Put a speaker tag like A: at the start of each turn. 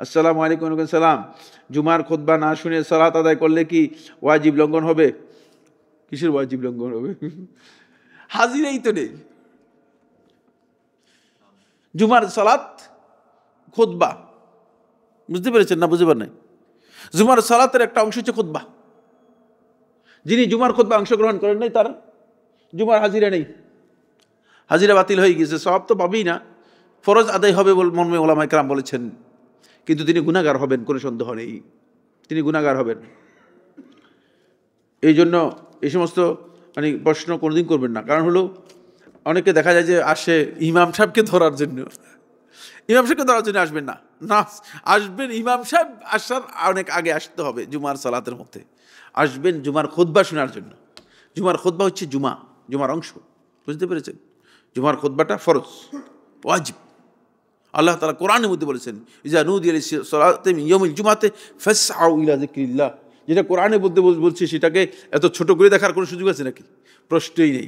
A: আসসালামু আলাইকুম। ওয়ালাইকুম সালাম। জুমার খুতবা না শুনে সালাত আদায় করলে কি ওয়াজিব লঙ্ঘন হবে? কিসের ওয়াজিব লঙ্ঘন হবে? হাজিরাই তো নেই। জুমার সালাত খুতবা, বুঝতে পেরেছেন না? বুঝতে পারেন নাই? জুমার সালাতের একটা অংশ হচ্ছে খুতবা। যিনি জুমার খুতবা অংশগ্রহণ করেন নাই তার জুমার হাজিরা নেই, হাজিরা বাতিল হয়ে গেছে। সওয়াব তো পাবেই না, ফরজ আদায় হবে বলে মর্মে ওলামায়ে কেরাম বলেছেন, কিন্তু তিনি গুনাহগার হবেন, কোনো সন্দেহ নেই, তিনি গুনাহগার হবেন। এই জন্য এই সমস্ত প্রশ্ন কোনোদিন করবেন না। কারণ হলো অনেকে দেখা যায় যে আসে ইমাম সাহেবকে ধরার জন্য, ইমাম সাহেবকে ধরার জন্য আসবেন না, না আসবেন ইমাম সাহেব আসার অনেক আগে আসতে হবে। জুমার সালাতের মধ্যে আসবেন জুমার খুতবা শোনার জন্য। জুমার খুতবা হচ্ছে জুমার অংশ, বুঝতে পেরেছেন? জুমার খুতবাটা ফরজ, ওয়াজিব। আল্লাহ তাআলা কোরআনের মধ্যে বলেছেন, ইজা নুদিয়া লিস-সালাতি মিন ইয়াউমিল জুমআতি ফাসআউ ইলা যিকরিল্লাহ। যেটা কোরআনের মধ্যে বলছে সেটাকে এত ছোট করে দেখার কোনো সুযোগ আছে নাকি? প্রশ্নই নেই।